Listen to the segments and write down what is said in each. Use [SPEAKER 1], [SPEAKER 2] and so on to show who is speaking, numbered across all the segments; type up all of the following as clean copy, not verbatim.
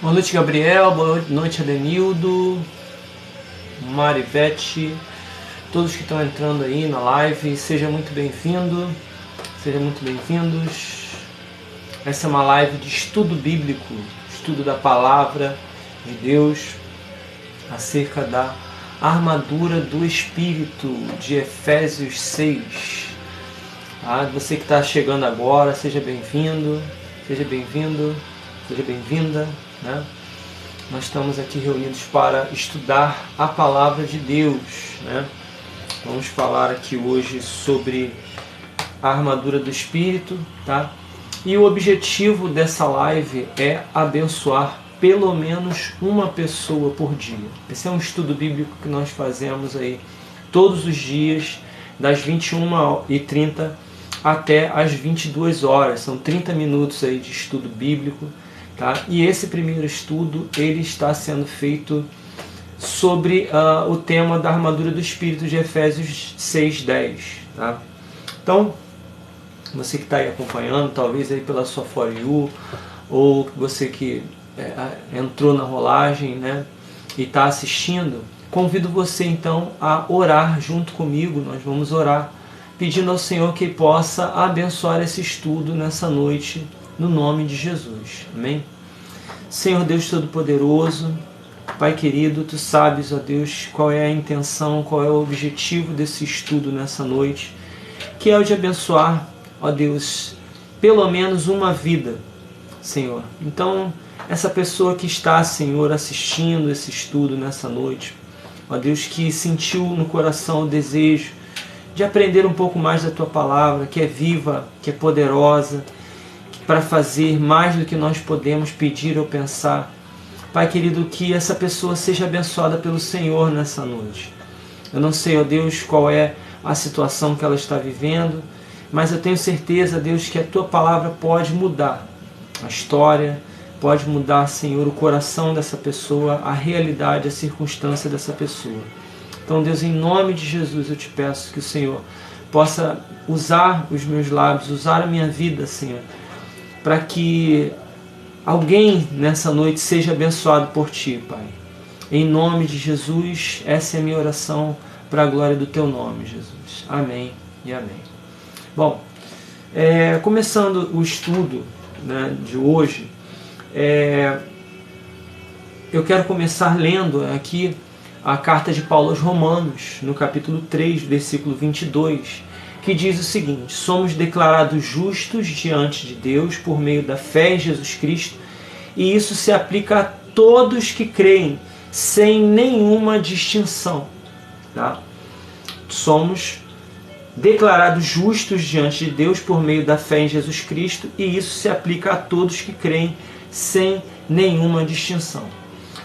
[SPEAKER 1] Boa noite, Gabriel. Boa noite, Adenildo, Marivete, todos que estão entrando aí na live. Seja muito bem-vindo, sejam muito bem-vindos. Essa é uma live de estudo bíblico, estudo da palavra de Deus acerca da armadura do Espírito de Efésios 6. Você que está chegando agora, seja bem-vindo, seja bem-vindo, seja bem-vinda. Nós estamos aqui reunidos para estudar a palavra de Deus. Vamos falar aqui hoje sobre a armadura do Espírito, E o objetivo dessa live é abençoar pelo menos uma pessoa por dia. Esse é um estudo bíblico que nós fazemos aí todos os dias, das 21h30 até as 22 horas. São 30 minutos aí de estudo bíblico. E esse primeiro estudo ele está sendo feito sobre o tema da armadura do Espírito de Efésios 6:10. Então, você que está aí acompanhando, talvez aí pela sua For You, ou você que entrou na rolagem, e está assistindo, convido você então a orar junto comigo. Nós vamos orar pedindo ao Senhor que possa abençoar esse estudo nessa noite, no nome de Jesus. Amém? Senhor Deus Todo-Poderoso, Pai querido, Tu sabes, ó Deus, qual é a intenção, qual é o objetivo desse estudo nessa noite, que é o de abençoar, ó Deus, pelo menos uma vida, Senhor. Então, essa pessoa que está, Senhor, assistindo esse estudo nessa noite, ó Deus, que sentiu no coração o desejo de aprender um pouco mais da Tua palavra, que é viva, que é poderosa, para fazer mais do que nós podemos pedir ou pensar. Pai querido, que essa pessoa seja abençoada pelo Senhor nessa noite. Eu não sei, ó Deus, qual é a situação que ela está vivendo, mas eu tenho certeza, Deus, que a Tua palavra pode mudar a história, pode mudar, Senhor, o coração dessa pessoa, a realidade, a circunstância dessa pessoa. Então, Deus, em nome de Jesus, eu te peço que o Senhor possa usar os meus lábios, usar a minha vida, Senhor, para que alguém nessa noite seja abençoado por Ti, Pai. Em nome de Jesus, essa é a minha oração para a glória do Teu nome, Jesus. Amém e amém. Bom, começando o estudo de hoje, eu quero começar lendo aqui a carta de Paulo aos Romanos, no capítulo 3, versículo 22, que diz o seguinte: somos declarados justos diante de Deus por meio da fé em Jesus Cristo, e isso se aplica a todos que creem, sem nenhuma distinção. Somos declarados justos diante de Deus por meio da fé em Jesus Cristo, e isso se aplica a todos que creem, sem nenhuma distinção.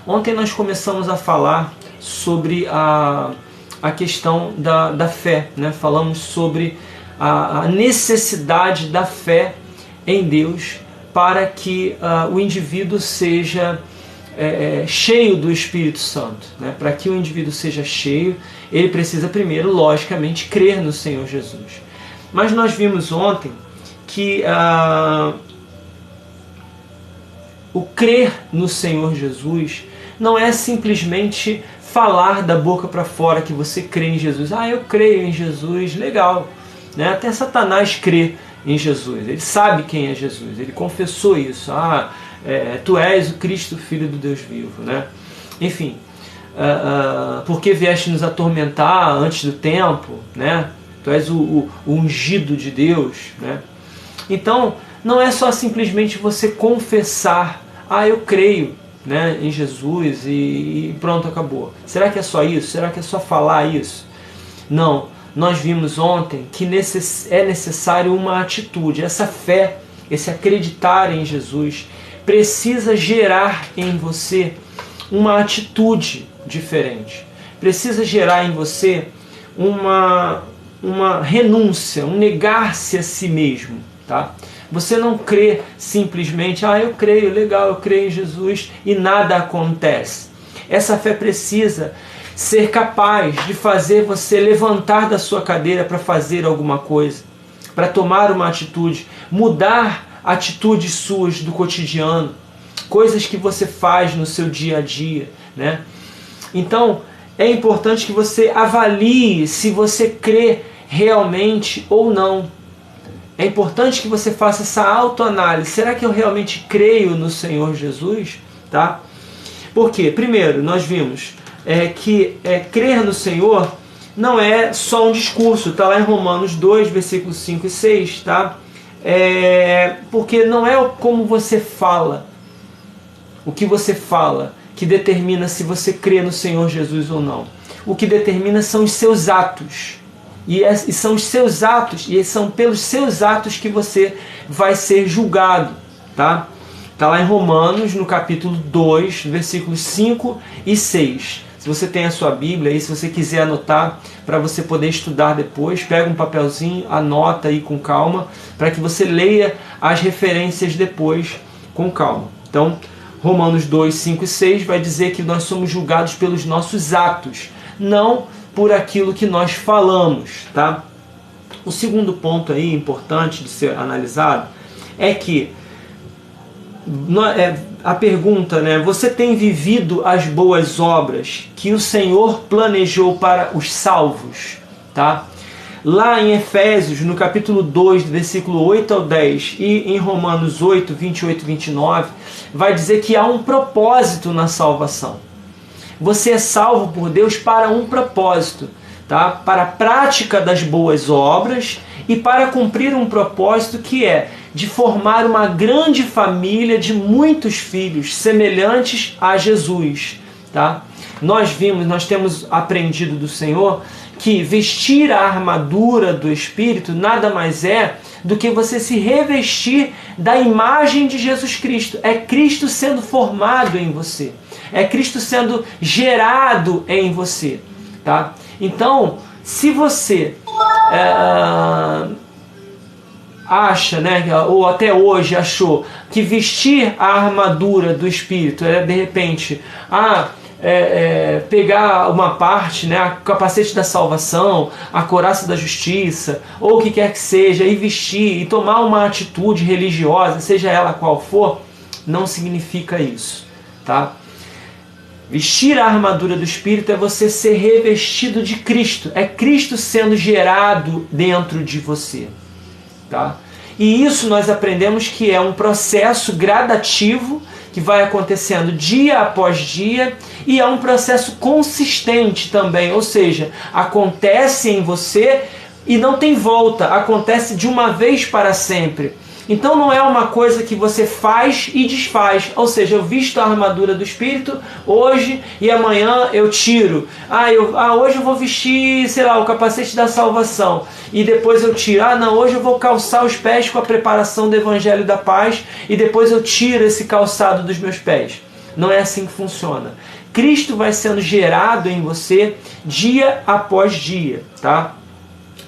[SPEAKER 1] Ontem nós começamos a falar sobre a questão da fé, Falamos sobre a necessidade da fé em Deus para que o indivíduo seja cheio do Espírito Santo. Para que o indivíduo seja cheio, ele precisa primeiro, logicamente, crer no Senhor Jesus. Mas nós vimos ontem que o crer no Senhor Jesus não é simplesmente falar da boca para fora que você crê em Jesus. Eu creio em Jesus, legal. Até Satanás crê em Jesus. Ele sabe quem é Jesus. Ele confessou isso. Tu és o Cristo, Filho do Deus vivo. Enfim, porque vieste nos atormentar antes do tempo. Tu és o ungido de Deus. Então, não é só simplesmente você confessar, eu creio em Jesus e pronto, acabou. Será que é só isso? Será que é só falar isso? Não, nós vimos ontem que é necessário uma atitude. Essa fé, esse acreditar em Jesus, precisa gerar em você uma atitude diferente. Precisa gerar em você uma renúncia, um negar-se a si mesmo. Você não crê simplesmente, eu creio, legal, eu creio em Jesus e nada acontece. Essa fé precisa ser capaz de fazer você levantar da sua cadeira para fazer alguma coisa, para tomar uma atitude, mudar atitudes suas do cotidiano, coisas que você faz no seu dia a dia, né? Então, é importante que você avalie se você crê realmente ou não. É importante que você faça essa autoanálise. Será que eu realmente creio no Senhor Jesus? Tá? Porque, primeiro, nós vimos que crer no Senhor não é só um discurso. Está lá em Romanos 2, versículos 5 e 6. Tá? Porque não é como você fala, o que você fala, que determina se você crê no Senhor Jesus ou não. O que determina são os seus atos. E são os seus atos, e são pelos seus atos que você vai ser julgado. Tá? Está lá em Romanos, no capítulo 2, versículos 5 e 6. Se você tem a sua Bíblia aí, se você quiser anotar para você poder estudar depois, pega um papelzinho, anota aí com calma, para que você leia as referências depois com calma. Então, Romanos 2, 5 e 6 vai dizer que nós somos julgados pelos nossos atos, não por aquilo que nós falamos, tá? O segundo ponto aí importante de ser analisado é que a pergunta, né? Você tem vivido as boas obras que o Senhor planejou para os salvos, tá? Lá em Efésios, no capítulo 2, versículo 8 ao 10, e em Romanos 8, 28 e 29, vai dizer que há um propósito na salvação. Você é salvo por Deus para um propósito, tá? Para a prática das boas obras e para cumprir um propósito que é de formar uma grande família de muitos filhos semelhantes a Jesus, tá? Nós temos aprendido do Senhor que vestir a armadura do Espírito nada mais é do que você se revestir da imagem de Jesus Cristo. É Cristo sendo formado em você. É Cristo sendo gerado em você. Tá? Então, se você acha, né, ou até hoje achou, que vestir a armadura do Espírito é de repente pegar uma parte, né, a capacete da salvação, a couraça da justiça, ou o que quer que seja, e vestir, e tomar uma atitude religiosa, seja ela qual for, não significa isso, tá? Vestir a armadura do Espírito é você ser revestido de Cristo, é Cristo sendo gerado dentro de você, tá? E isso nós aprendemos que é um processo gradativo, que vai acontecendo dia após dia, e é um processo consistente também, ou seja, acontece em você e não tem volta, acontece de uma vez para sempre. Então não é uma coisa que você faz e desfaz, ou seja, eu visto a armadura do Espírito hoje e amanhã eu tiro. Hoje eu vou vestir, sei lá, o capacete da salvação e depois eu tiro. Não, hoje eu vou calçar os pés com a preparação do Evangelho da Paz e depois eu tiro esse calçado dos meus pés. Não é assim que funciona. Cristo vai sendo gerado em você dia após dia, tá?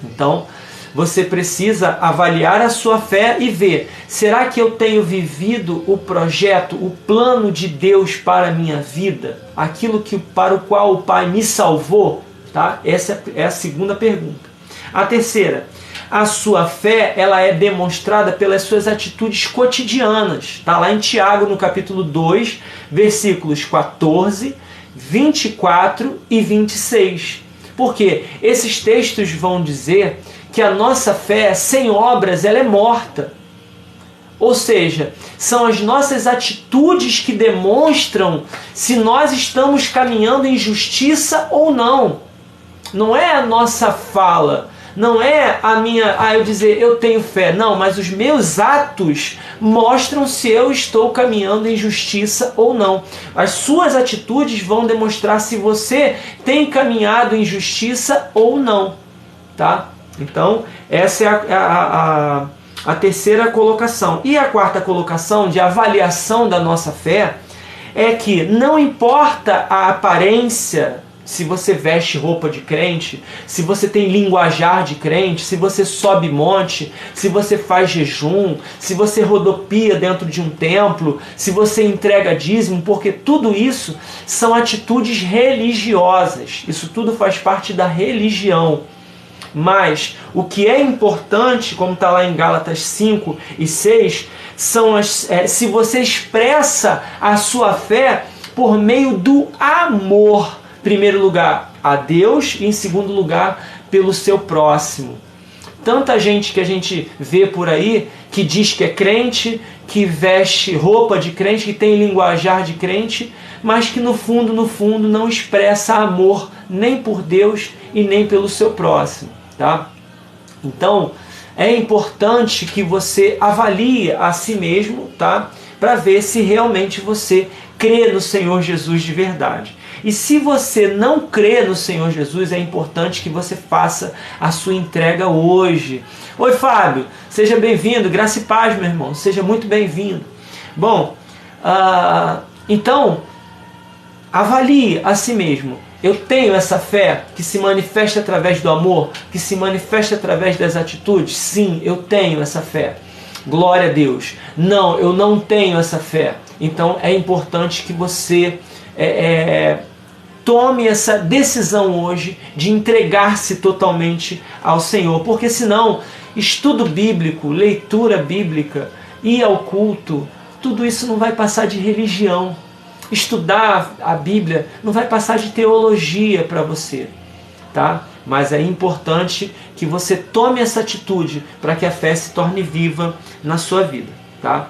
[SPEAKER 1] Então, você precisa avaliar a sua fé e ver, será que eu tenho vivido o projeto, o plano de Deus para a minha vida? Aquilo para o qual o Pai me salvou? Tá? Essa é a segunda pergunta. A terceira, a sua fé ela é demonstrada pelas suas atitudes cotidianas. Está lá em Tiago, no capítulo 2, versículos 14, 24 e 26. Porque esses textos vão dizer que a nossa fé sem obras ela é morta. Ou seja, são as nossas atitudes que demonstram se nós estamos caminhando em justiça ou não. Não é a nossa fala, não é a minha, eu dizer eu tenho fé. Não, mas os meus atos mostram se eu estou caminhando em justiça ou não. As suas atitudes vão demonstrar se você tem caminhado em justiça ou não. Tá? Então, essa é a terceira colocação. E a quarta colocação de avaliação da nossa fé é que não importa a aparência, se você veste roupa de crente, se você tem linguajar de crente, se você sobe monte, se você faz jejum, se você rodopia dentro de um templo, se você entrega dízimo, porque tudo isso são atitudes religiosas. Isso tudo faz parte da religião. Mas o que é importante, como está lá em Gálatas 5 e 6, são se você expressa a sua fé por meio do amor, em primeiro lugar, a Deus e em segundo lugar, pelo seu próximo. Tanta gente que a gente vê por aí que diz que é crente, que veste roupa de crente, que tem linguajar de crente, mas que no fundo não expressa amor nem por Deus e nem pelo seu próximo, tá? Então, é importante que você avalie a si mesmo, tá? Para ver se realmente você crê no Senhor Jesus de verdade. E se você não crê no Senhor Jesus, é importante que você faça a sua entrega hoje. Oi, Fábio, seja bem-vindo. Graça e paz, meu irmão. Seja muito bem-vindo. Bom, então, avalie a si mesmo. Eu tenho essa fé que se manifesta através do amor, que se manifesta através das atitudes? Sim, eu tenho essa fé. Glória a Deus. Não, eu não tenho essa fé. Então, é importante que você tome essa decisão hoje de entregar-se totalmente ao Senhor, porque senão estudo bíblico, leitura bíblica, ir ao culto, tudo isso não vai passar de religião. Estudar a Bíblia não vai passar de teologia para você, tá? Mas é importante que você tome essa atitude para que a fé se torne viva na sua vida, tá?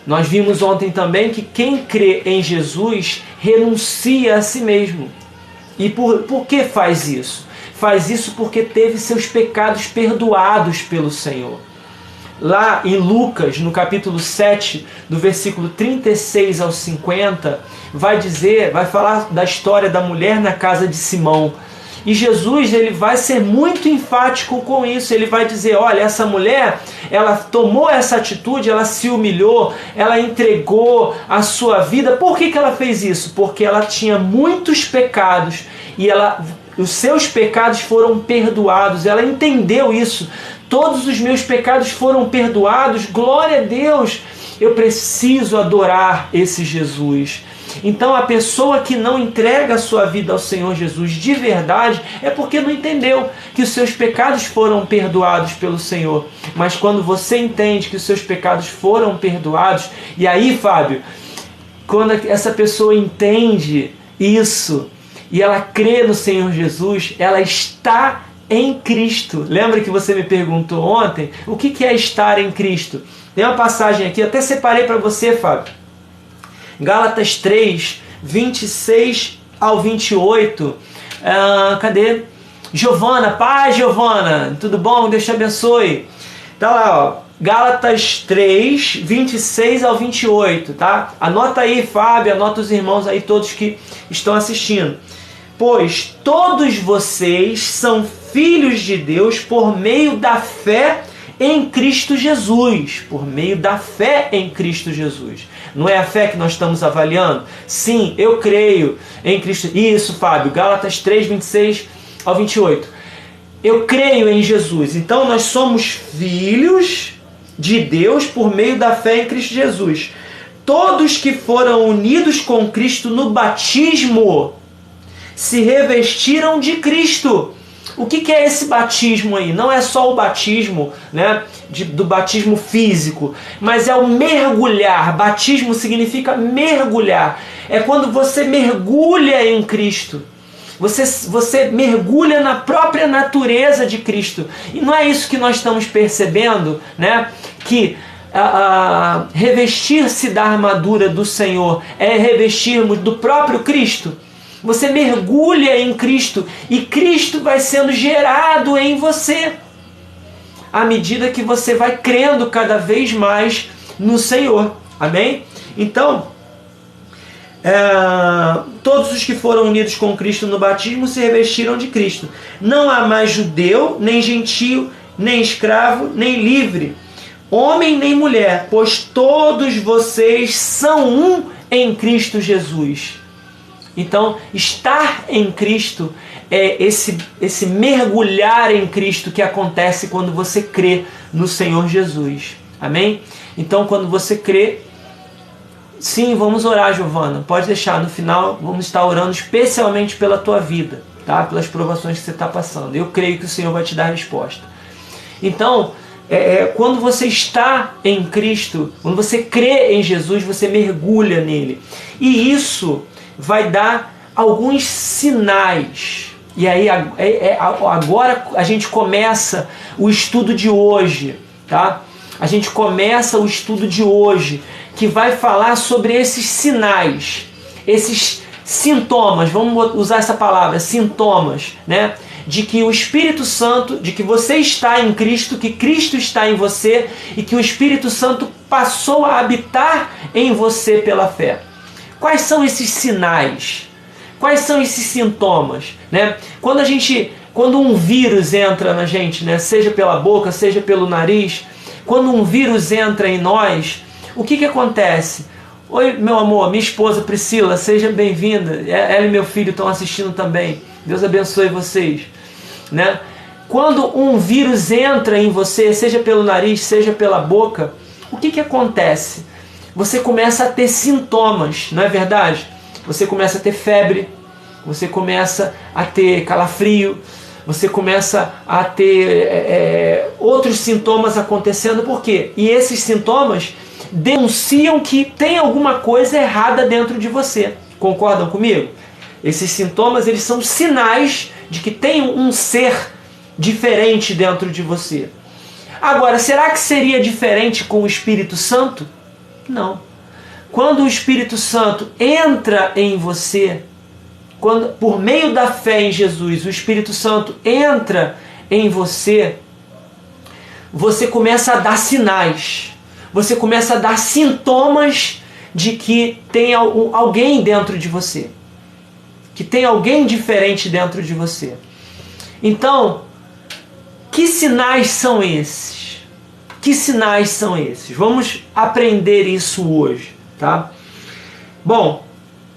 [SPEAKER 1] Nós vimos ontem também que quem crê em Jesus renuncia a si mesmo. E por que faz isso? Faz isso porque teve seus pecados perdoados pelo Senhor. Lá em Lucas, no capítulo 7, do versículo 36 ao 50, vai falar da história da mulher na casa de Simão. E Jesus, ele vai ser muito enfático com isso. Ele vai dizer, olha, essa mulher, ela tomou essa atitude, ela se humilhou, ela entregou a sua vida. Por que ela fez isso? Porque ela tinha muitos pecados e os seus pecados foram perdoados. Ela entendeu isso. Todos os meus pecados foram perdoados. Glória a Deus! Eu preciso adorar esse Jesus. Então a pessoa que não entrega a sua vida ao Senhor Jesus de verdade é porque não entendeu que os seus pecados foram perdoados pelo Senhor. Mas quando você entende que os seus pecados foram perdoados, e aí, Fábio, quando essa pessoa entende isso e ela crê no Senhor Jesus, ela está em Cristo. Lembra que você me perguntou ontem o que é estar em Cristo? Tem uma passagem aqui, até separei para você, Fábio. Gálatas 3, 26 ao 28. Cadê? Giovana, paz, Giovana, tudo bom? Deus te abençoe. Tá lá, ó. Gálatas 3, 26 ao 28, tá? Anota aí, Fábio, anota os irmãos aí, todos que estão assistindo. Pois todos vocês são filhos de Deus por meio da fé em Cristo Jesus. Por meio da fé em Cristo Jesus. Não é a fé que nós estamos avaliando? Sim, eu creio em Cristo. Isso, Fábio, Gálatas 3, 26 ao 28. Eu creio em Jesus. Então nós somos filhos de Deus por meio da fé em Cristo Jesus. Todos que foram unidos com Cristo no batismo se revestiram de Cristo. O que é esse batismo aí? Não é só o batismo, né, do batismo físico, mas é o mergulhar. Batismo significa mergulhar. É quando você mergulha em Cristo. Você mergulha na própria natureza de Cristo. E não é isso que nós estamos percebendo, né? Que revestir-se da armadura do Senhor é revestirmos do próprio Cristo. Você mergulha em Cristo e Cristo vai sendo gerado em você à medida que você vai crendo cada vez mais no Senhor. Amém? Então, todos os que foram unidos com Cristo no batismo se revestiram de Cristo. Não há mais judeu, nem gentio, nem escravo, nem livre, homem nem mulher, pois todos vocês são um em Cristo Jesus. Então, estar em Cristo é esse mergulhar em Cristo que acontece quando você crê no Senhor Jesus. Amém? Então, quando você crê, sim, vamos orar, Giovana. Pode deixar, no final vamos estar orando especialmente pela tua vida. tá? Pelas provações que você está passando. Eu creio que o Senhor vai te dar a resposta. Então, quando você está em Cristo, quando você crê em Jesus, você mergulha nele. E isso vai dar alguns sinais. E aí agora a gente começa o estudo de hoje, tá? A gente começa o estudo de hoje, que vai falar sobre esses sinais, esses sintomas, vamos usar essa palavra, sintomas, né? De que o Espírito Santo, de que você está em Cristo, que Cristo está em você e que o Espírito Santo passou a habitar em você pela fé. Quais são esses sinais? Quais são esses sintomas, né? Quando um vírus entra na gente, né? Seja pela boca, seja pelo nariz, quando um vírus entra em nós, o que acontece? Oi, meu amor, minha esposa Priscila, seja bem-vinda. Ela e meu filho estão assistindo também. Deus abençoe vocês, né? Quando um vírus entra em você, seja pelo nariz, seja pela boca, o que acontece? Você começa a ter sintomas, não é verdade? Você começa a ter febre, você começa a ter calafrio, você começa a ter outros sintomas acontecendo. Por quê? E esses sintomas denunciam que tem alguma coisa errada dentro de você. Concordam comigo? Esses sintomas, eles são sinais de que tem um ser diferente dentro de você. Agora, será que seria diferente com o Espírito Santo? Não. Quando o Espírito Santo entra em você, quando por meio da fé em Jesus, o Espírito Santo entra em você, você começa a dar sinais. Você começa a dar sintomas de que tem alguém dentro de você. Que tem alguém diferente dentro de você. Então, que sinais são esses? Que sinais são esses? Vamos aprender isso hoje, tá? Bom,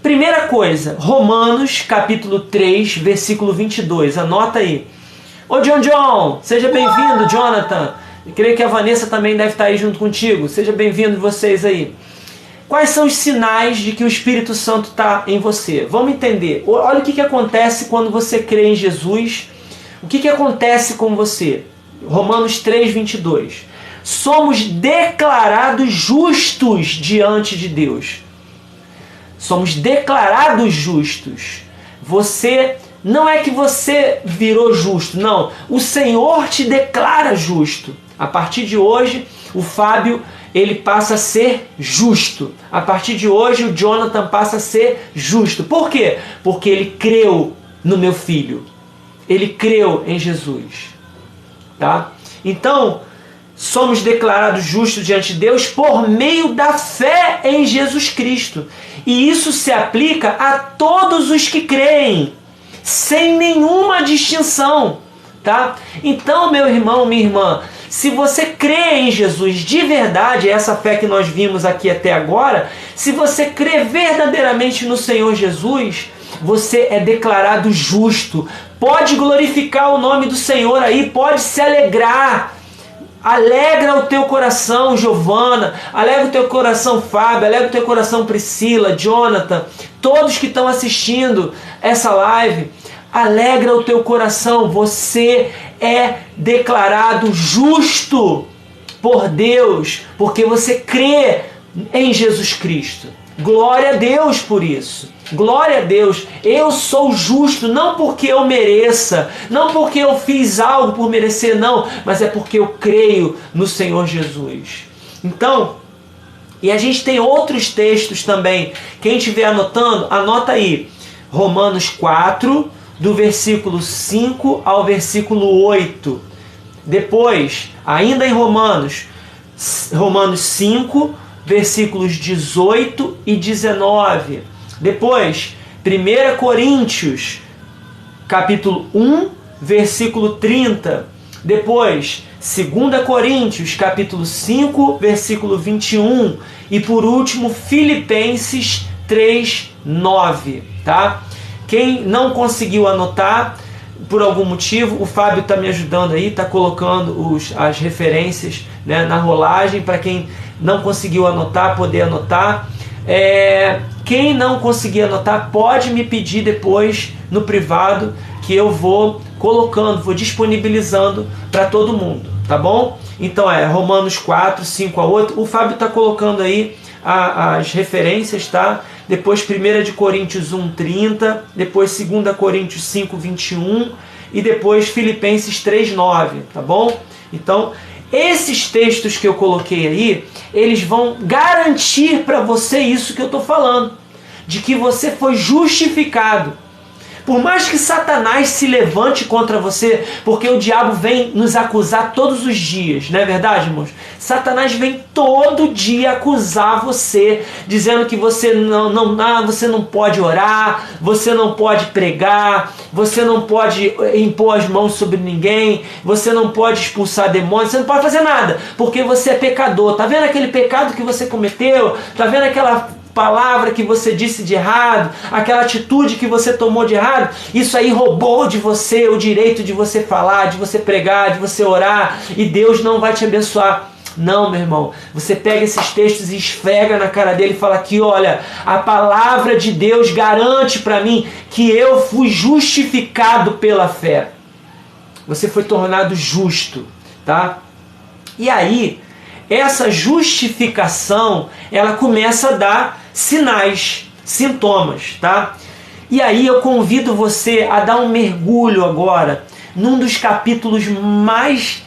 [SPEAKER 1] primeira coisa, Romanos capítulo 3, versículo 22. Anota aí. Ô John, seja bem-vindo, Jonathan. Eu creio que a Vanessa também deve estar aí junto contigo. Seja bem-vindo vocês aí. Quais são os sinais de que o Espírito Santo está em você? Vamos entender. Olha o que acontece quando você crê em Jesus. O que acontece com você? Romanos 3, 22. Somos declarados justos diante de Deus. Somos declarados justos. Não é que você virou justo, não. O Senhor te declara justo. A partir de hoje, o Fábio, ele passa a ser justo. A partir de hoje, o Jonathan passa a ser justo. Por quê? Porque ele creu no meu filho. Ele creu em Jesus. Tá? Então, somos declarados justos diante de Deus por meio da fé em Jesus Cristo. E isso se aplica a todos os que creem, sem nenhuma distinção. Tá? Então, meu irmão, minha irmã, se você crê em Jesus de verdade, essa fé que nós vimos aqui até agora, se você crê verdadeiramente no Senhor Jesus, você é declarado justo. Pode glorificar o nome do Senhor aí, pode se alegrar. Alegra o teu coração, Giovana, alegra o teu coração, Fábio, alegra o teu coração, Priscila, Jonathan, todos que estão assistindo essa live. Alegra o teu coração, você é declarado justo por Deus, porque você crê em Jesus Cristo. Glória a Deus por isso. Glória a Deus. Eu sou justo, não porque eu mereça, não porque eu fiz algo por merecer, não, mas é porque eu creio no Senhor Jesus. Então, e a gente tem outros textos também. Quem estiver anotando, anota aí. Romanos 4, do versículo 5 ao versículo 8. Depois, ainda em Romanos 5, versículos 18 e 19. Depois, 1 Coríntios, capítulo 1, versículo 30. Depois, 2 Coríntios, capítulo 5, versículo 21. E por último, Filipenses 3, 9. Tá? Quem não conseguiu anotar, por algum motivo, o Fábio está me ajudando aí, está colocando as referências, né, na rolagem, para quem não conseguiu anotar, poder anotar. Quem não conseguir anotar, pode me pedir depois no privado, que eu vou colocando, vou disponibilizando para todo mundo, tá bom? Então é Romanos 4, 5 a 8. O Fábio está colocando aí as referências, tá? Depois 1 de Coríntios 1, 30, depois 2 Coríntios 5, 21 e depois Filipenses 3, 9, tá bom? Então, esses textos que eu coloquei aí, eles vão garantir para você isso que eu estou falando, de que você foi justificado. Por mais que Satanás se levante contra você, porque o diabo vem nos acusar todos os dias, não é verdade, irmãos? Satanás vem todo dia acusar você, dizendo que você você não pode orar, você não pode pregar, você não pode impor as mãos sobre ninguém, você não pode expulsar demônios, você não pode fazer nada, porque você é pecador. Tá vendo aquele pecado que você cometeu? Tá vendo aquela palavra que você disse de errado, aquela atitude que você tomou de errado? Isso aí roubou de você o direito de você falar, de você pregar, de você orar, e Deus não vai te abençoar. Não, meu irmão, você pega esses textos e esfrega na cara dele e fala aqui, olha, a palavra de Deus garante para mim que eu fui justificado pela fé. Você foi tornado justo, tá? E aí, essa justificação, ela começa a dar sinais, sintomas, tá? E aí eu convido você a dar um mergulho agora num dos capítulos mais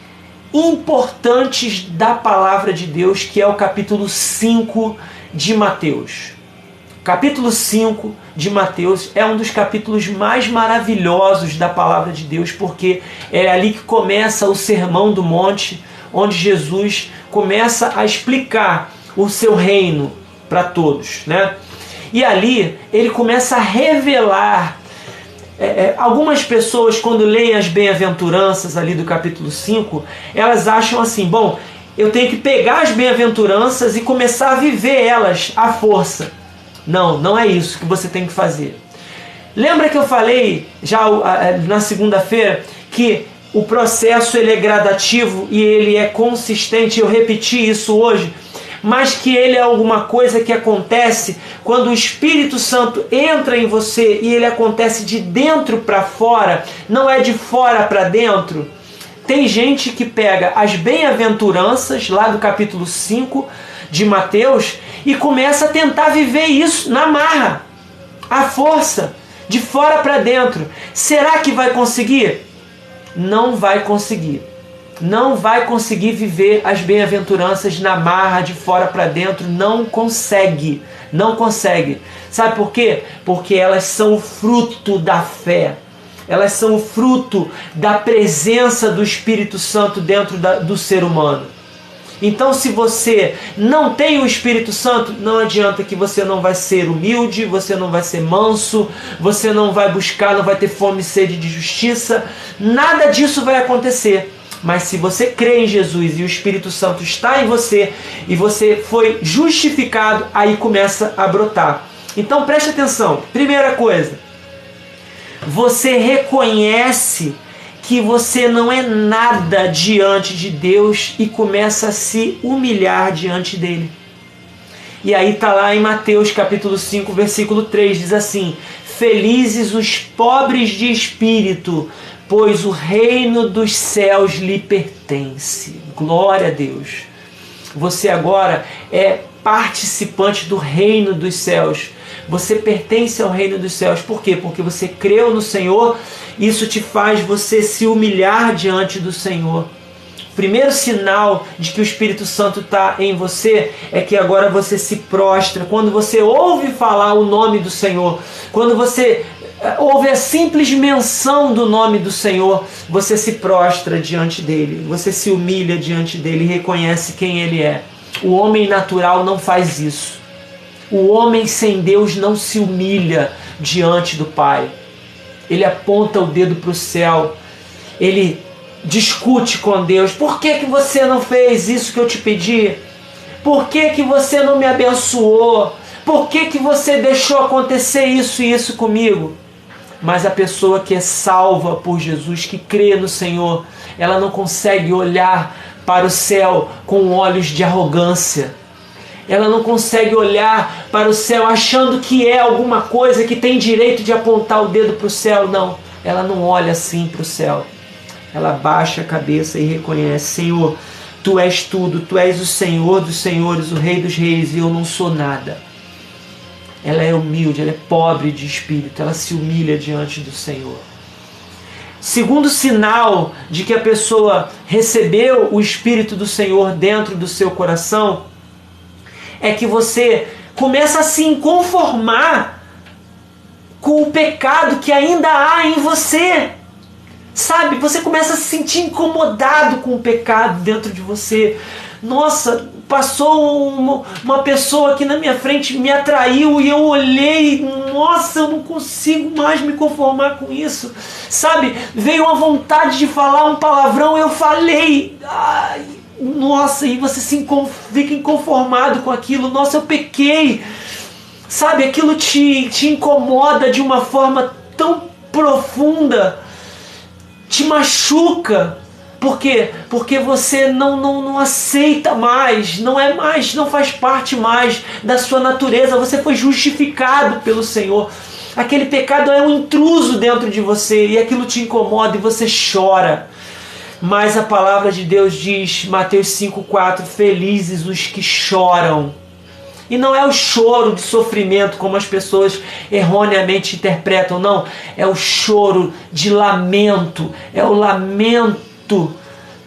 [SPEAKER 1] importantes da palavra de Deus, que é o capítulo 5 de Mateus. Capítulo 5 de Mateus é um dos capítulos mais maravilhosos da palavra de Deus, porque é ali que começa o Sermão do Monte, onde Jesus começa a explicar o seu reino para todos, né? E ali ele começa a revelar. Algumas pessoas, quando leem as bem-aventuranças ali do capítulo 5, elas acham assim, bom, eu tenho que pegar as bem-aventuranças e começar a viver elas à força. Não, não é isso que você tem que fazer. Lembra que eu falei já na segunda-feira que o processo ele é gradativo e ele é consistente? Eu repeti isso hoje, mas que ele é alguma coisa que acontece quando o Espírito Santo entra em você e ele acontece de dentro para fora, não é de fora para dentro. Tem gente que pega as bem-aventuranças lá do capítulo 5 de Mateus e começa a tentar viver isso na marra, à força, de fora para dentro. Será que vai conseguir? Não vai conseguir. Não vai conseguir viver as bem-aventuranças na marra, de fora para dentro. Não consegue. Não consegue. Sabe por quê? Porque elas são o fruto da fé. Elas são o fruto da presença do Espírito Santo dentro do ser humano. Então, se você não tem o Espírito Santo, não adianta que você não vai ser humilde, você não vai ser manso, você não vai buscar, não vai ter fome e sede de justiça. Nada disso vai acontecer. Mas se você crê em Jesus e o Espírito Santo está em você e você foi justificado, aí começa a brotar. Então preste atenção. Primeira coisa, você reconhece que você não é nada diante de Deus e começa a se humilhar diante dele. E aí está lá em Mateus capítulo 5, versículo 3, diz assim: felizes os pobres de espírito, pois o reino dos céus lhe pertence. Glória a Deus. Você agora é participante do reino dos céus. Você pertence ao reino dos céus. Por quê? Porque você creu no Senhor. Isso te faz você se humilhar diante do Senhor. O primeiro sinal de que o Espírito Santo está em você é que agora você se prostra. Quando você ouve falar o nome do Senhor, quando você ouve a simples menção do nome do Senhor, você se prostra diante dele, você se humilha diante dele e reconhece quem ele é. O homem natural não faz isso. O homem sem Deus não se humilha diante do Pai. Ele aponta o dedo para o céu, ele discute com Deus. Por que você não fez isso que eu te pedi? Por que você não me abençoou? Por que você deixou acontecer isso e isso comigo? Mas a pessoa que é salva por Jesus, que crê no Senhor, ela não consegue olhar para o céu com olhos de arrogância. Ela não consegue olhar para o céu achando que é alguma coisa que tem direito de apontar o dedo para o céu. Não. ela não olha assim para o céu. Ela baixa a cabeça e reconhece: Senhor, Tu és tudo, Tu és o Senhor dos senhores, o Rei dos reis, e eu não sou nada. Ela é humilde, ela é pobre de espírito, ela se humilha diante do Senhor. Segundo sinal de que a pessoa recebeu o Espírito do Senhor dentro do seu coração é que você começa a se conformar com o pecado que ainda há em você. Sabe, você começa a se sentir incomodado com o pecado dentro de você. Nossa, passou uma pessoa aqui na minha frente, me atraiu e eu olhei, nossa, eu não consigo mais me conformar com isso. Sabe, veio uma vontade de falar um palavrão, eu falei. Ai, nossa, e você fica inconformado com aquilo. Nossa, eu pequei. Sabe, aquilo te incomoda de uma forma tão profunda, te machuca. Por quê? Porque você não aceita mais, não faz parte mais da sua natureza. Você foi justificado pelo Senhor. Aquele pecado é um intruso dentro de você e aquilo te incomoda e você chora. Mas a palavra de Deus diz, Mateus 5,4, felizes os que choram. E não é o choro de sofrimento como as pessoas erroneamente interpretam, não. É o choro de lamento, é o lamento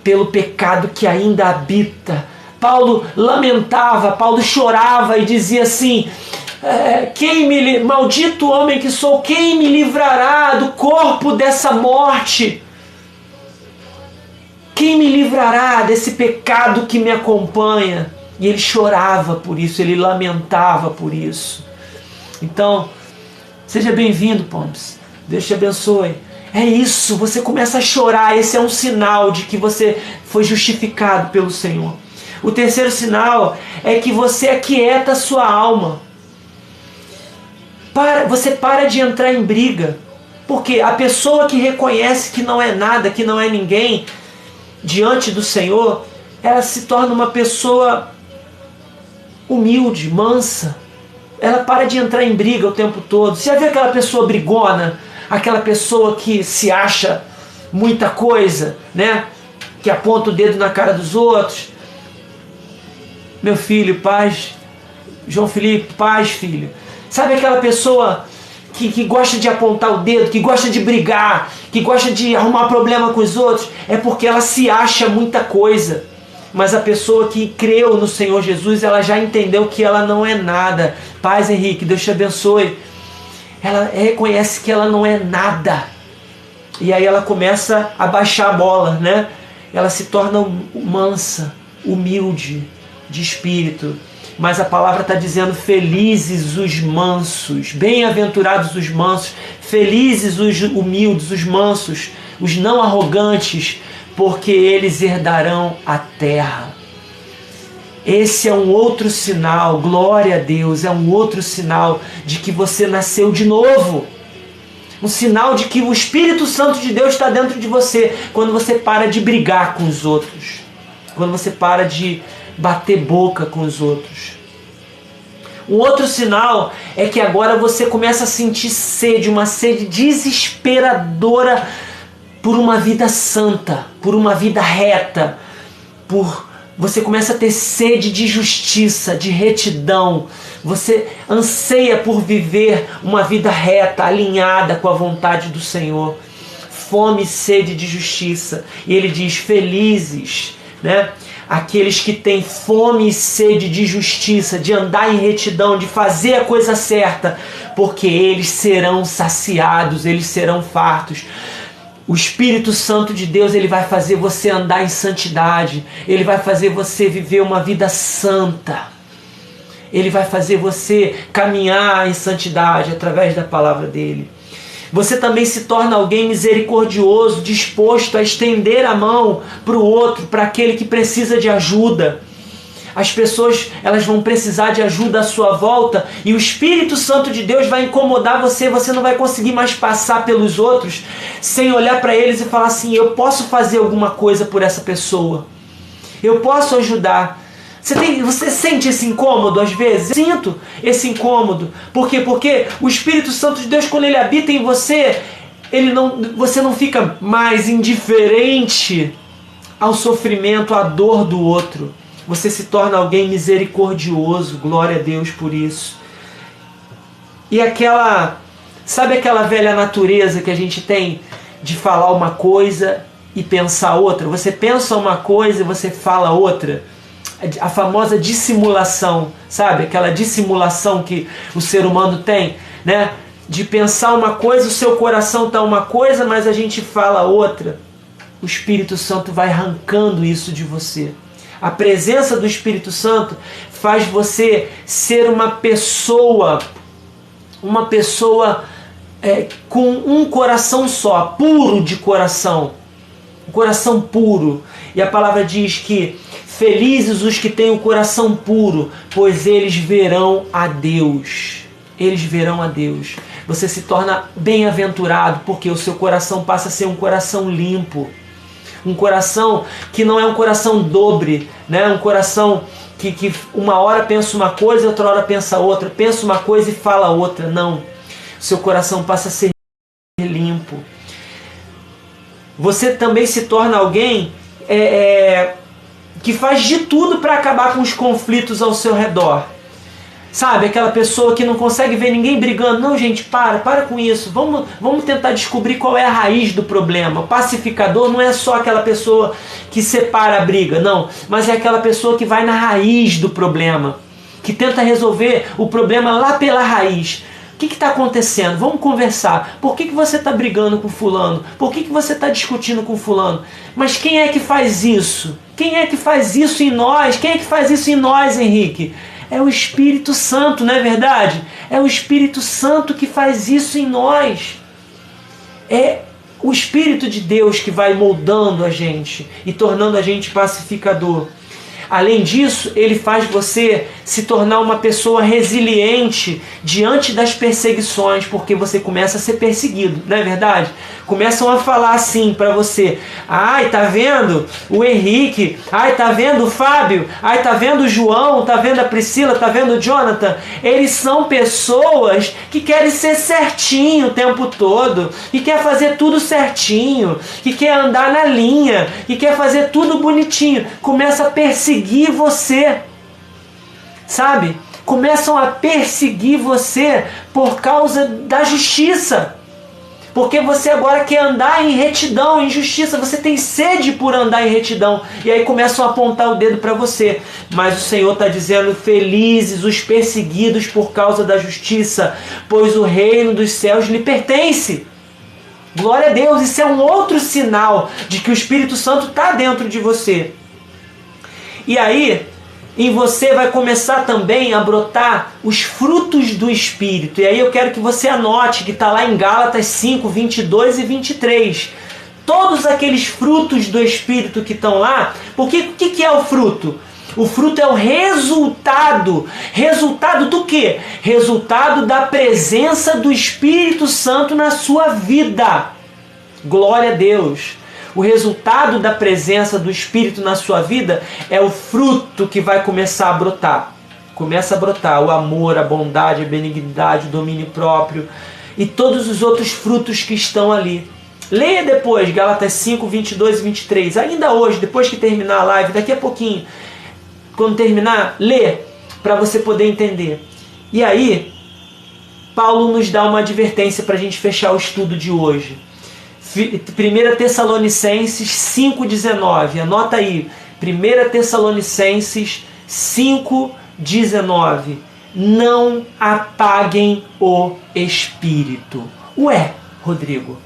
[SPEAKER 1] pelo pecado que ainda habita. Paulo lamentava, Paulo chorava e dizia assim: maldito homem que sou, quem me livrará do corpo dessa morte? Quem me livrará desse pecado que me acompanha? E ele chorava por isso, ele lamentava por isso. Então, seja bem-vindo, Pombs. Deus te abençoe. É isso, você começa a chorar. Esse é um sinal de que você foi justificado pelo Senhor. O terceiro sinal é que você aquieta a sua alma. Você para de entrar em briga. Porque a pessoa que reconhece que não é nada, que não é ninguém, diante do Senhor, ela se torna uma pessoa humilde, mansa. Ela para de entrar em briga o tempo todo. Você já viu aquela pessoa brigona? Aquela pessoa que se acha muita coisa, né? Que aponta o dedo na cara dos outros. Meu filho, paz. João Felipe, paz, filho. Sabe aquela pessoa que gosta de apontar o dedo, que gosta de brigar, que gosta de arrumar problema com os outros? É porque ela se acha muita coisa. Mas a pessoa que creu no Senhor Jesus, ela já entendeu que ela não é nada. Paz, Henrique, Deus te abençoe. Ela reconhece que ela não é nada. E aí ela começa a baixar a bola, né? Ela se torna mansa, humilde de espírito. Mas a palavra está dizendo: felizes os mansos, bem-aventurados os mansos, felizes os humildes, os mansos, os não arrogantes, porque eles herdarão a terra. Esse é um outro sinal, glória a Deus, é um outro sinal de que você nasceu de novo. Um sinal de que o Espírito Santo de Deus está dentro de você. Quando você para de brigar com os outros. Quando você para de bater boca com os outros. Um outro sinal é que agora você começa a sentir sede, uma sede desesperadora por uma vida santa, por uma vida reta, você começa a ter sede de justiça, de retidão. Você anseia por viver uma vida reta, alinhada com a vontade do Senhor. Fome e sede de justiça. E ele diz: felizes, né? Aqueles que têm fome e sede de justiça, de andar em retidão, de fazer a coisa certa, porque eles serão saciados, eles serão fartos. O Espírito Santo de Deus, ele vai fazer você andar em santidade. Ele vai fazer você viver uma vida santa. Ele vai fazer você caminhar em santidade através da palavra dele. Você também se torna alguém misericordioso, disposto a estender a mão para o outro, para aquele que precisa de ajuda. As pessoas, elas vão precisar de ajuda à sua volta e o Espírito Santo de Deus vai incomodar você. Você não vai conseguir mais passar pelos outros sem olhar para eles e falar assim: eu posso fazer alguma coisa por essa pessoa, eu posso ajudar. Você sente esse incômodo às vezes? Eu sinto esse incômodo. Por quê? Porque o Espírito Santo de Deus, quando ele habita em você, você não fica mais indiferente ao sofrimento, à dor do outro. Você se torna alguém misericordioso, glória a Deus por isso. E sabe aquela velha natureza que a gente tem de falar uma coisa e pensar outra? Você pensa uma coisa e você fala outra. A famosa dissimulação, sabe? Aquela dissimulação que o ser humano tem, né? De pensar uma coisa, o seu coração está uma coisa, mas a gente fala outra. O Espírito Santo vai arrancando isso de você. A presença do Espírito Santo faz você ser uma pessoa com um coração só, puro de coração. Um coração puro. E a palavra diz que felizes os que têm o coração puro, pois eles verão a Deus. Eles verão a Deus. Você se torna bem-aventurado porque o seu coração passa a ser um coração limpo. Um coração que não é um coração dobre, né? Um coração que uma hora pensa uma coisa, outra hora pensa outra. Pensa uma coisa e fala outra. Não. O seu coração passa a ser limpo. Você também se torna alguém que faz de tudo para acabar com os conflitos ao seu redor. Sabe, aquela pessoa que não consegue ver ninguém brigando. Não, gente, para com isso. Vamos tentar descobrir qual é a raiz do problema. O pacificador não é só aquela pessoa que separa a briga, não. Mas é aquela pessoa que vai na raiz do problema. Que tenta resolver o problema lá pela raiz. O que está acontecendo? Vamos conversar. Por que você está brigando com fulano? Por que você está discutindo com fulano? Mas quem é que faz isso? Quem é que faz isso em nós? Quem é que faz isso em nós, Henrique? É o Espírito Santo, não é verdade? É o Espírito Santo que faz isso em nós. É o Espírito de Deus que vai moldando a gente e tornando a gente pacificador. Além disso, ele faz você se tornar uma pessoa resiliente diante das perseguições, porque você começa a ser perseguido, não é verdade? Começam a falar assim para você: ai, tá vendo o Henrique? Ai, tá vendo o Fábio? Ai, tá vendo o João? Tá vendo a Priscila? Tá vendo o Jonathan? Eles são pessoas que querem ser certinho o tempo todo, que quer fazer tudo certinho, que quer andar na linha, que quer fazer tudo bonitinho. Começa a perseguir você, sabe? Começam a perseguir você por causa da justiça. Porque você agora quer andar em retidão, em justiça. Você tem sede por andar em retidão. E aí começam a apontar o dedo para você. Mas o Senhor está dizendo: felizes os perseguidos por causa da justiça, pois o reino dos céus lhe pertence. Glória a Deus. Isso é um outro sinal de que o Espírito Santo está dentro de você. E aí, em você vai começar também a brotar os frutos do Espírito. E aí eu quero que você anote, que está lá em Gálatas 5, 22 e 23. Todos aqueles frutos do Espírito que estão lá. Porque o que é o fruto? O fruto é o resultado. Resultado do quê? Resultado da presença do Espírito Santo na sua vida. Glória a Deus. O resultado da presença do Espírito na sua vida é o fruto que vai começar a brotar. Começa a brotar o amor, a bondade, a benignidade, o domínio próprio e todos os outros frutos que estão ali. Leia depois Gálatas 5, 22 e 23. Ainda hoje, depois que terminar a live, daqui a pouquinho, quando terminar, lê para você poder entender. E aí, Paulo nos dá uma advertência para a gente fechar o estudo de hoje. 1 Tessalonicenses 5,19. Anota aí. 1 Tessalonicenses 5,19. Não apaguem o Espírito. Ué, Rodrigo,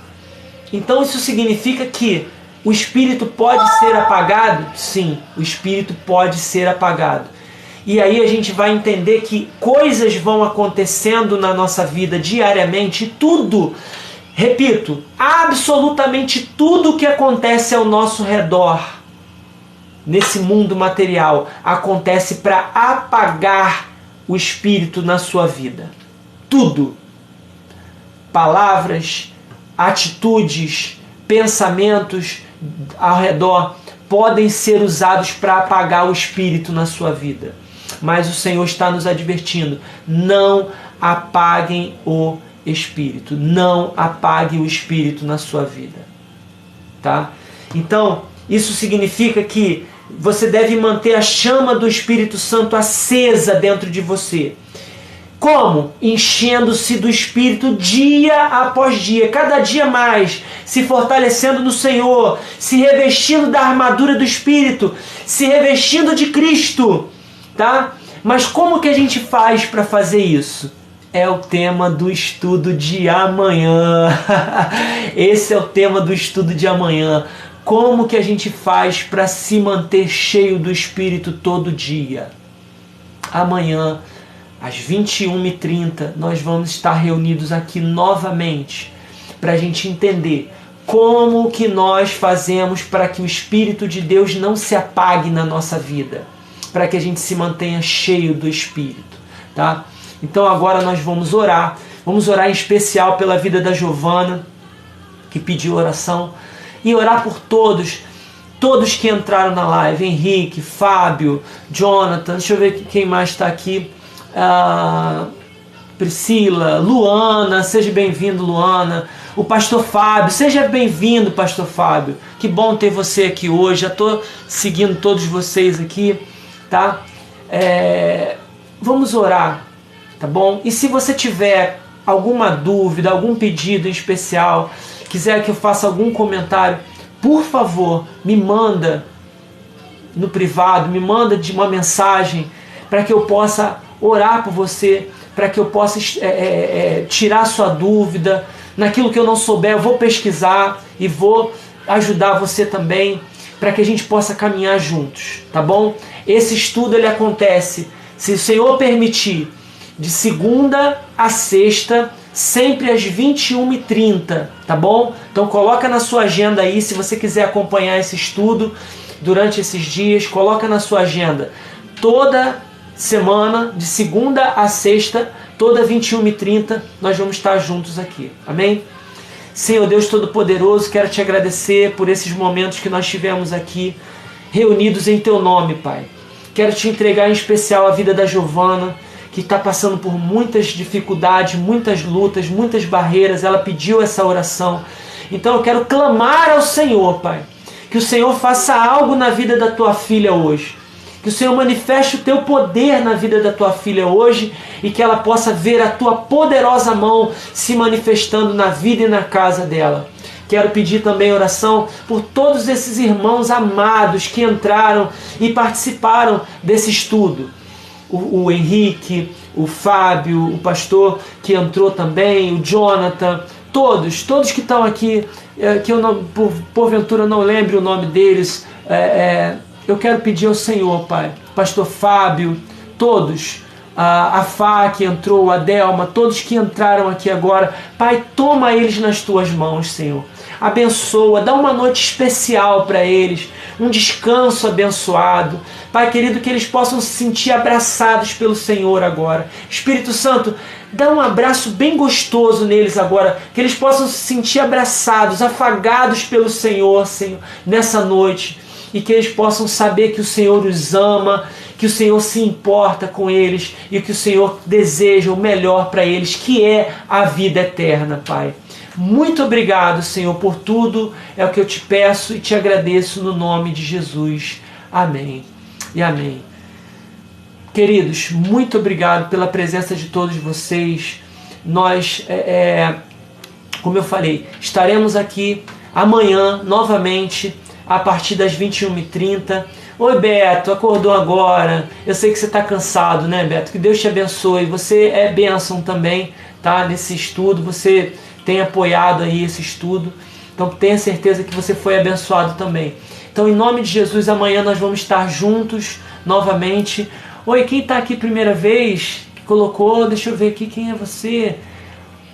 [SPEAKER 1] então isso significa que o Espírito pode ser apagado? Sim, o Espírito pode ser apagado. E aí a gente vai entender que coisas vão acontecendo na nossa vida diariamente, tudo. Repito, absolutamente tudo que acontece ao nosso redor, nesse mundo material, acontece para apagar o Espírito na sua vida. Tudo. Palavras, atitudes, pensamentos ao redor podem ser usados para apagar o Espírito na sua vida. Mas o Senhor está nos advertindo: não apaguem o Espírito. Não apague o Espírito na sua vida, tá? Então, isso significa que você deve manter a chama do Espírito Santo acesa dentro de você. Como? Enchendo-se do Espírito dia após dia, cada dia mais, se fortalecendo no Senhor, se revestindo da armadura do Espírito, se revestindo de Cristo, tá? Mas como que a gente faz para fazer isso? É o tema do estudo de amanhã. Esse é o tema do estudo de amanhã. Como que a gente faz para se manter cheio do Espírito todo dia? Amanhã, às 21h30, nós vamos estar reunidos aqui novamente para a gente entender como que nós fazemos para que o Espírito de Deus não se apague na nossa vida, para que a gente se mantenha cheio do Espírito, tá? Então agora nós vamos orar em especial pela vida da Giovana, que pediu oração, e orar por todos que entraram na live, Henrique, Fábio, Jonathan, deixa eu ver quem mais está aqui, Priscila, Luana, seja bem-vindo, Luana, o pastor Fábio, seja bem-vindo, pastor Fábio, que bom ter você aqui hoje, já estou seguindo todos vocês aqui, tá? Vamos orar, tá bom? E se você tiver alguma dúvida, algum pedido em especial, quiser que eu faça algum comentário, por favor, me manda no privado, me manda de uma mensagem para que eu possa orar por você, para que eu possa tirar sua dúvida. Naquilo que eu não souber, eu vou pesquisar e vou ajudar você também, para que a gente possa caminhar juntos, tá bom? Esse estudo ele acontece, se o Senhor permitir, de segunda a sexta, sempre às 21h30, tá bom? Então coloca na sua agenda aí, se você quiser acompanhar esse estudo durante esses dias, coloca na sua agenda. Toda semana, de segunda a sexta, toda 21h30, nós vamos estar juntos aqui, amém? Senhor Deus Todo-Poderoso, quero te agradecer por esses momentos que nós tivemos aqui, reunidos em Teu nome, Pai. Quero te entregar em especial a vida da Giovana, que está passando por muitas dificuldades, muitas lutas, muitas barreiras. Ela pediu essa oração. Então eu quero clamar ao Senhor, Pai, que o Senhor faça algo na vida da tua filha hoje. Que o Senhor manifeste o teu poder na vida da tua filha hoje e que ela possa ver a tua poderosa mão se manifestando na vida e na casa dela. Quero pedir também oração por todos esses irmãos amados que entraram e participaram desse estudo. O Henrique, o Fábio, o pastor que entrou também, o Jonathan, todos que estão aqui, que eu não, porventura não lembre o nome deles, eu quero pedir ao Senhor, Pai, pastor Fábio, todos, a Fá que entrou, a Delma, todos que entraram aqui agora, Pai, toma eles nas tuas mãos, Senhor. Abençoa, dá uma noite especial para eles, um descanso abençoado. Pai querido, que eles possam se sentir abraçados pelo Senhor agora. Espírito Santo, dá um abraço bem gostoso neles agora, que eles possam se sentir abraçados, afagados pelo Senhor, Senhor, nessa noite. E que eles possam saber que o Senhor os ama, que o Senhor se importa com eles e que o Senhor deseja o melhor para eles, que é a vida eterna, Pai. Muito obrigado, Senhor, por tudo. É o que eu te peço e te agradeço no nome de Jesus. Amém e amém. Queridos, muito obrigado pela presença de todos vocês. Nós, como eu falei, estaremos aqui amanhã novamente a partir das 21h30. Oi, Beto, acordou agora? Eu sei que você está cansado, né, Beto? Que Deus te abençoe. Você é bênção também, tá? Nesse estudo, você tem apoiado aí esse estudo, então tenha certeza que você foi abençoado também. Então, em nome de Jesus, amanhã nós vamos estar juntos novamente. Oi, quem está aqui primeira vez, que colocou, deixa eu ver aqui, quem é você?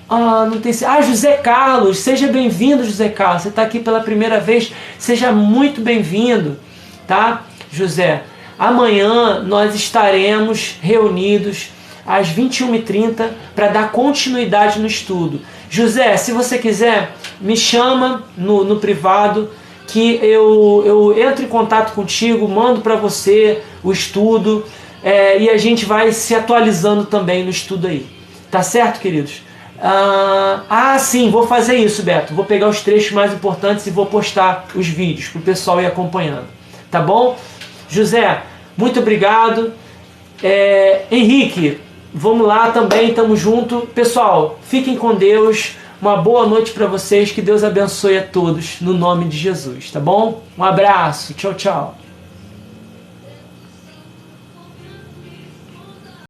[SPEAKER 1] Não tem... José Carlos, seja bem-vindo, José Carlos, você está aqui pela primeira vez, seja muito bem-vindo, tá, José? Amanhã nós estaremos reunidos às 21h30 para dar continuidade no estudo. José, se você quiser, me chama no privado que eu entro em contato contigo, mando para você o estudo e a gente vai se atualizando também no estudo aí. Tá certo, queridos? Sim, vou fazer isso, Beto. Vou pegar os trechos mais importantes e vou postar os vídeos para o pessoal ir acompanhando. Tá bom? José, muito obrigado. Henrique, vamos lá também, tamo junto. Pessoal, fiquem com Deus. Uma boa noite para vocês. Que Deus abençoe a todos no nome de Jesus, tá bom? Um abraço. Tchau, tchau.